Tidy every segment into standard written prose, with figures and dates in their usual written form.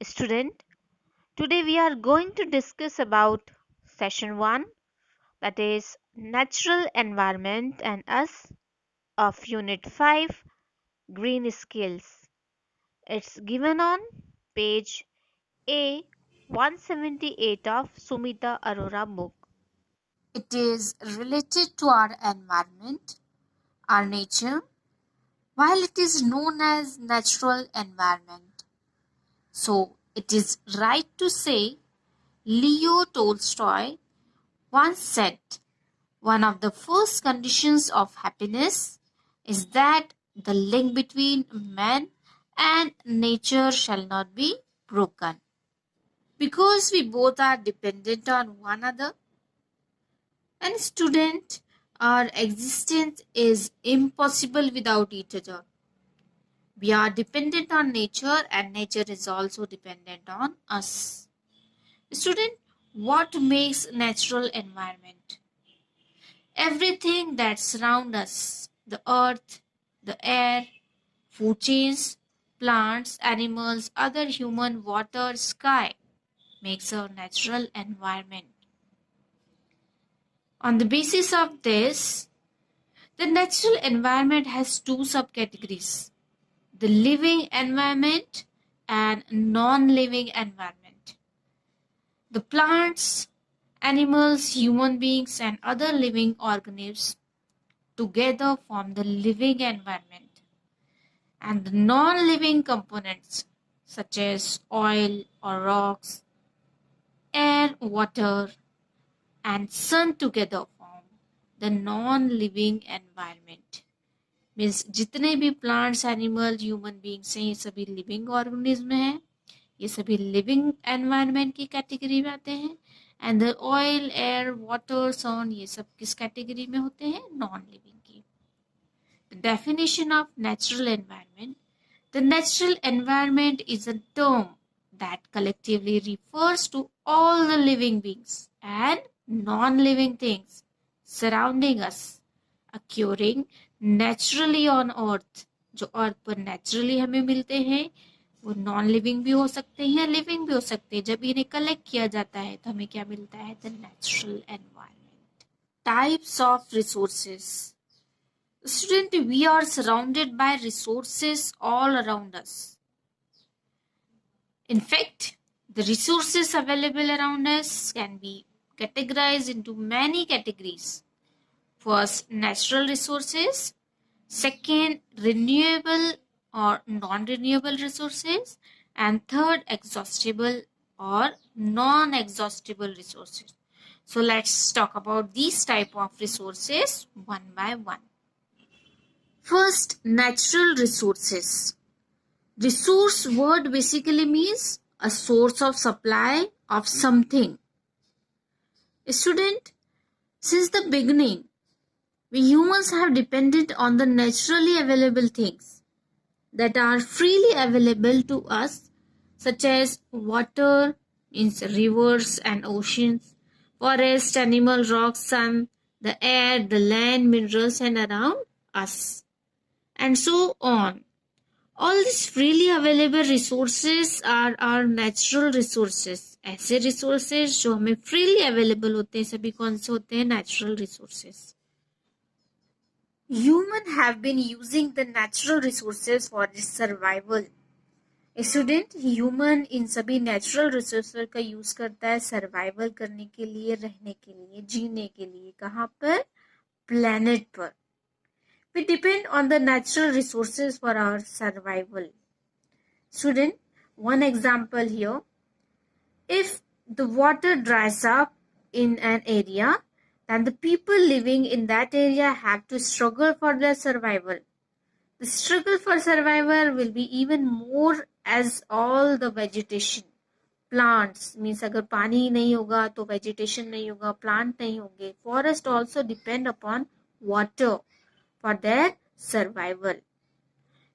Student, today we are going to discuss about session 1, that is natural environment and us, of unit 5, green skills. It's given on page A 178 of Sumita Arora book. It is related to our environment, our nature, while it is known as natural environment. So it is right to say Leo Tolstoy once said, one of the first conditions of happiness is that the link between man and nature shall not be broken. Because we both are dependent on one another, and student, our existence is impossible without each other. We are dependent on nature and nature is also dependent on us. Student, what makes natural environment? Everything that surrounds us, the earth, the air, food chains, plants, animals, other human, water, sky makes a natural environment. On the basis of this, the natural environment has two subcategories: the living environment and non-living environment. The plants, animals, human beings, and other living organisms together form the living environment. And the non-living components, such as oil or rocks, air, water, and sun together form the non-living environment. Means जितने भी plants animal human beings हैं ये सभी living organism हैं, ये सभी living environment की category में आते हैं. And the oil, air, water, sun ये सब किस कैटेगरी में होते हैं? नॉन लिविंग की. The definition of natural environment. The natural environment is a term that collectively refers to all the living beings and non-living things surrounding us, occurring naturally on earth. जो अर्थ पर naturally हमें मिलते हैं वो non living भी हो सकते हैं, लिविंग भी हो सकते हैं. जब इन्हें कलेक्ट किया जाता है तो हमें क्या मिलता है? The natural environment. Types of resources. Student, we are surrounded by resources all around us. In fact, the resources available around us can be categorized into many categories. First, natural resources. Second, renewable or non-renewable resources. And third, exhaustible or non-exhaustible resources. So let's talk about these type of resources one by one. First, natural resources. Resource word basically means a source of supply of something. Student, since the beginning, we humans have depended on the naturally available things that are freely available to us, such as water, means rivers and oceans, forest, animal, rocks, sun, the air, the land, minerals, and around us, and so on. All these freely available resources are our natural resources. ऐसे resources जो हमें freely available होते हैं सभी कौन से होते हैं? Natural resources. Human have been using the natural resources for its survival. Student, human इन सभी natural resources का use करता है survival करने के लिए, रहने के लिए, जीने के लिए. कहाँ पर? Planet पर. We depend on the natural resources for our survival. Student, one example here. If the water dries up in an area, then the people living in that area have to struggle for their survival. The struggle for survival will be even more as all the vegetation. Plants means अगर पानी नहीं होगा तो vegetation नहीं होगा, plant नहीं होंगे. Forest also depend upon water for their survival.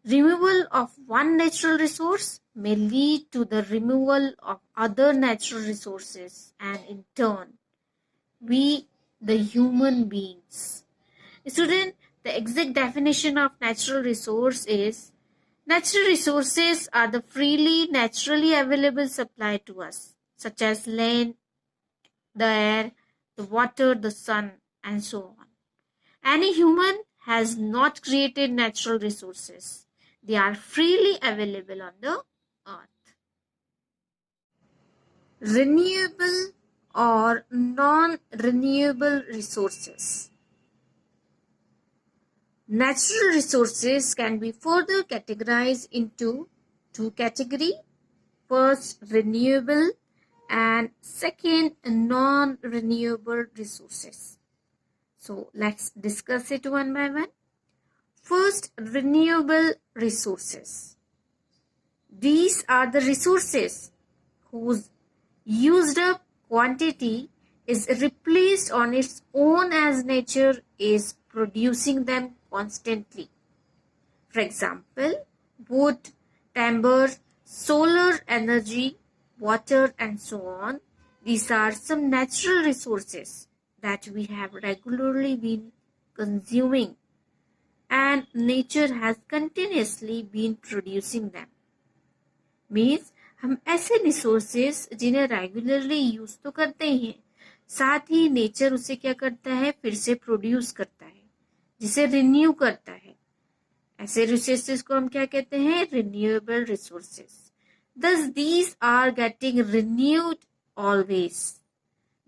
Removal of one natural resource may lead to the removal of other natural resources, and in turn, we, the human beings. Student, the exact definition of natural resource is Natural resources are the freely, naturally available supply to us, such as land, the air, the water, the sun, and so on. Any human has not created natural resources. They are freely available on the earth. Renewable or non-renewable resources. Natural resources can be further categorized into two categories. First, renewable, and second, non-renewable resources. So let's discuss it one by one. First, renewable resources. These are the resources whose used up quantity is replaced on its own as nature is producing them constantly. For example, wood, timber, solar energy, water, and so on. These are some natural resources that we have regularly been consuming, and nature has continuously been producing them. Means हम ऐसे resources जिन्हें regularly use तो करते ही हैं, साथ ही nature उसे क्या करता है, फिर से प्रोड्यूस करता है, जिसे रिन्यू करता है. ऐसे रिसोर्सेज को हम क्या कहते हैं, renewable resources. Thus these are getting renewed always.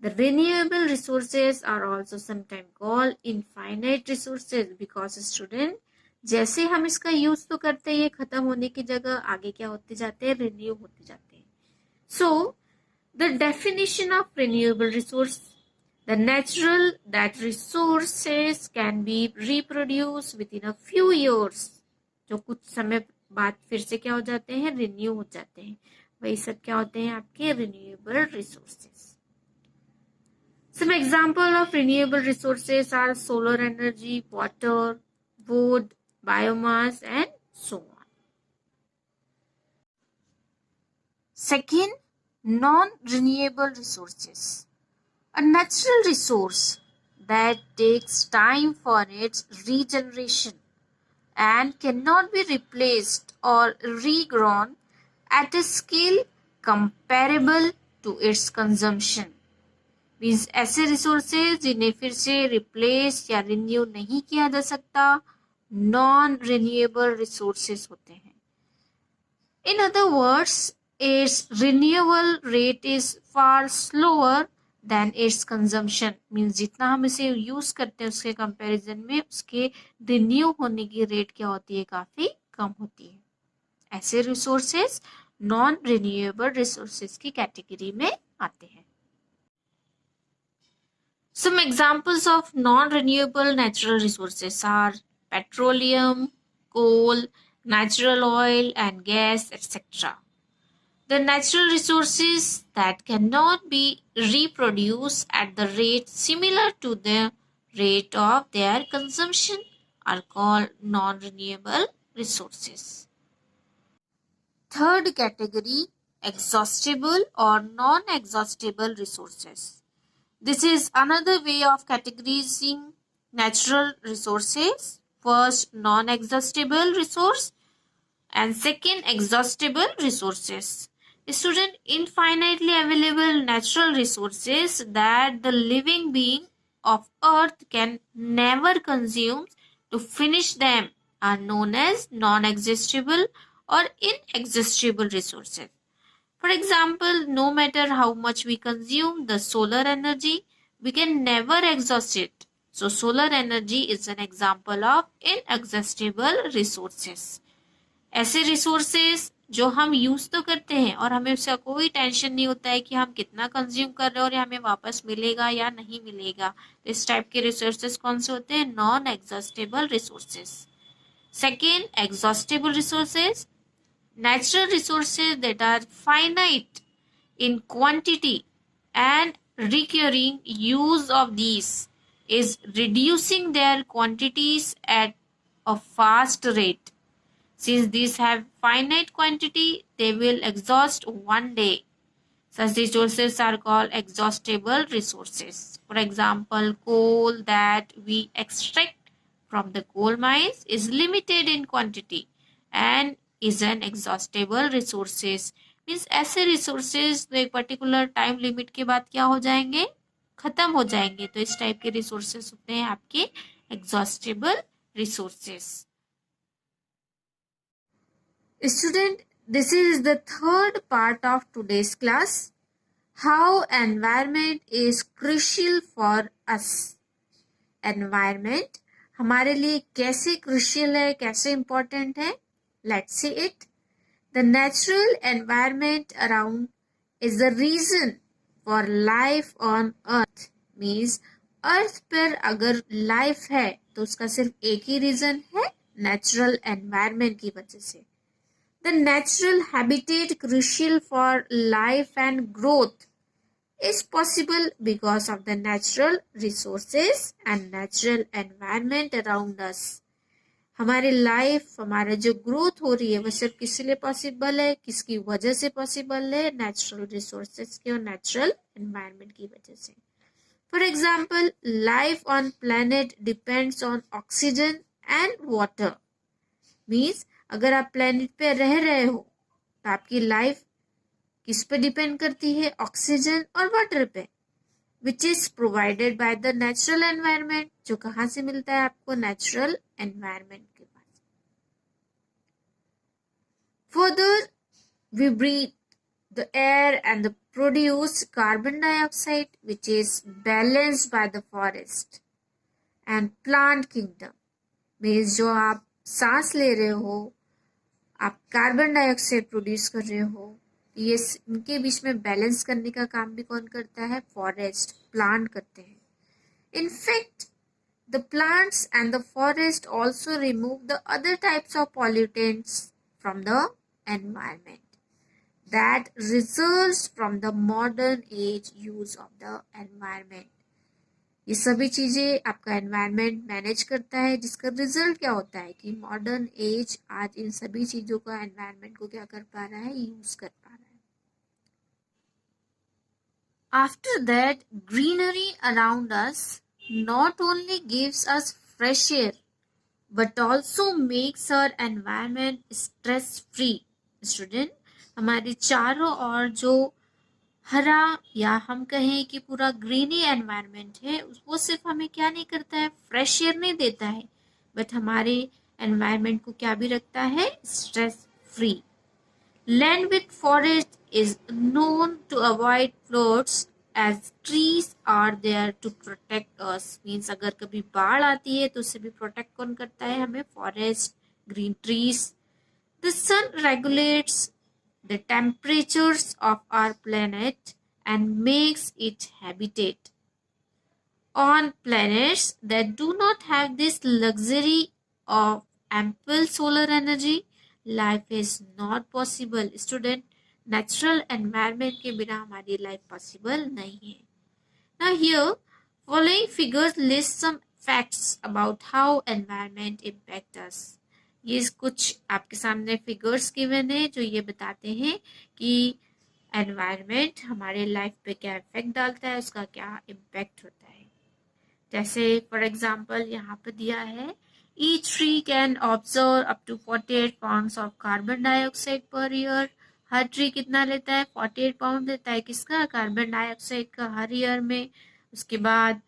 The renewable resources are also sometimes called infinite resources because student, जैसे हम इसका यूज तो करते हैं, ये खत्म होने की जगह आगे क्या होते जाते हैं, रिन्यू होते जाते हैं. So the definition of renewable resource, the natural that resources can be reproduced within a few years, जो कुछ समय बाद फिर से क्या हो जाते हैं, रिन्यू हो जाते हैं, वही सब क्या होते हैं, आपके renewable resources. Some example of renewable resources are solar energy, water, wood, biomass, and so on. Second, non-renewable resources. A natural resource that takes time for its regeneration and cannot be replaced or regrown at a scale comparable to its consumption. Means ऐसे resources जिन्हें फिर से replace या renew नहीं किया जा सकता, non renewable resources होते हैं. In other words, it's renewable rate is far slower then it's consumption. Means जितना हम इसे यूज करते हैं उसके कंपैरिजन में उसके रिन्यू होने की रेट क्या होती है, काफी कम होती है. ऐसे रिसोर्सेज नॉन रिन्यूएबल रिसोर्सेज की कैटेगरी में आते हैं. Some examples of non-renewable natural resources are petroleum, coal, natural oil and gas, etc. The natural resources that cannot be reproduced at the rate similar to the rate of their consumption are called non-renewable resources. Third category, exhaustible or non-exhaustible resources. This is another way of categorizing natural resources. First, non-exhaustible resource and second, exhaustible resources. Student, infinitely available natural resources that the living being of earth can never consume to finish them are known as non-exhaustible or inexhaustible resources. For example, no matter how much we consume the solar energy, we can never exhaust it. So solar energy is an example of inexhaustible resources. ऐसे resources जो हम use तो करते हैं और हमें उसका कोई टेंशन नहीं होता है कि हम कितना कंज्यूम कर रहे हैं और हमें वापस मिलेगा या नहीं मिलेगा. तो इस टाइप के रिसोर्सेज कौन से होते हैं, non exhaustible resources. Second, exhaustible resources, natural resources that are finite in quantity and recurring use of these is reducing their quantities at a fast rate. Since these have finite quantity, they will exhaust one day. Such resources are called exhaustible resources. For example, coal that we extract from the coal mines is limited in quantity and is an exhaustible resources. Means ऐसे resources तो एक particular time limit के बाद क्या हो जाएंगे, खत्म हो जाएंगे। तो इस टाइप के रिसोर्सेज होते हैं आपके exhaustible resources. Student, this is the third part of today's class, how environment is crucial for us. Environment हमारे लिए कैसे क्रूशियल है, कैसे इंपॉर्टेंट है, let's see it. The natural environment around is the reason for life on earth. Means earth पर अगर life है तो उसका सिर्फ एक ही रीजन है, नेचुरल एनवायरमेंट की वजह से। The natural habitat crucial for life and growth is possible because of the natural resources and natural environment around us. हमारी लाइफ, हमारा जो ग्रोथ हो रही है वो सिर्फ किस लिए पॉसिबल है, किसकी वजह से पॉसिबल है, नेचुरल रिसोर्सेज के और नेचुरल एनवायरनमेंट की वजह से। For example, life on planet depends on oxygen and water. Means अगर आप प्लैनेट पे रह रहे हो तो आपकी लाइफ किस पे डिपेंड करती है, ऑक्सीजन और वाटर पे, which is provided by the natural environment, जो कहाँ से मिलता है आपको, नेचुरल एनवायरनमेंट के पास। Further we breathe the air and the produce carbon dioxide which is balanced by the forest and plant kingdom. Means जो आप सांस ले रहे हो, आप कार्बन डाइऑक्साइड प्रोड्यूस कर रहे हो, ये इनके बीच में बैलेंस करने का काम भी कौन करता है, फॉरेस्ट, प्लांट करते हैं। In fact the plants and the forest also remove the other types of pollutants from the environment that results from the modern age use of the environment. ये सभी चीजें आपका एनवायरमेंट मैनेज करता है, जिसका रिजल्ट क्या होता है कि मॉडर्न एज आज इन सभी चीजों का, एनवायरमेंट को क्या कर पा रहा है, यूज कर पा रहा है। After that, greenery around us not only gives us fresh air but also makes our environment stress free. Student, हमारे चारों ओर जो हरा या हम कहें कि पूरा ग्रीनी एनवायरनमेंट है, वो सिर्फ हमें क्या नहीं करता है, फ्रेश एयर नहीं देता है, बट हमारे एनवायरनमेंट को क्या भी रखता है, stress free. Land with forest is known to avoid floods as trees are there to protect us. Means अगर कभी बाढ़ आती है तो उससे भी प्रोटेक्ट कौन करता है हमें, forest, green trees. The sun regulates the temperatures of our planet and makes it habitat. On planets that do not have this luxury of ample solar energy, life is not possible. Student, natural environment के बिना हमारी life possible नहीं है। Now here following figures list some facts about how environment impact us. ये कुछ आपके सामने figures given है जो ये बताते हैं कि एनवायरनमेंट हमारे लाइफ पे क्या इफेक्ट डालता है, उसका क्या इम्पैक्ट होता है। जैसे फॉर एग्जाम्पल यहाँ पे दिया है, each tree can absorb up to 48 pounds of carbon dioxide per year. Her tree कितना लेता है, 48 पाउंड लेता है, किसका, कार्बन डाइऑक्साइड का, हर ईयर में। उसके बाद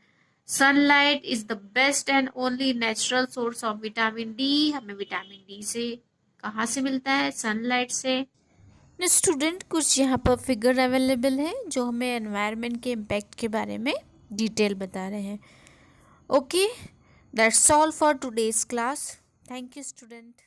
sunlight is the best and only natural source of vitamin D. हमें विटामिन डी से कहाँ से मिलता है, सनलाइट से। स्टूडेंट, कुछ यहाँ पर फिगर अवेलेबल है जो हमें एनवायरनमेंट के इम्पैक्ट के बारे में डिटेल बता रहे हैं। Okay, that's all for today's class. Thank you, student.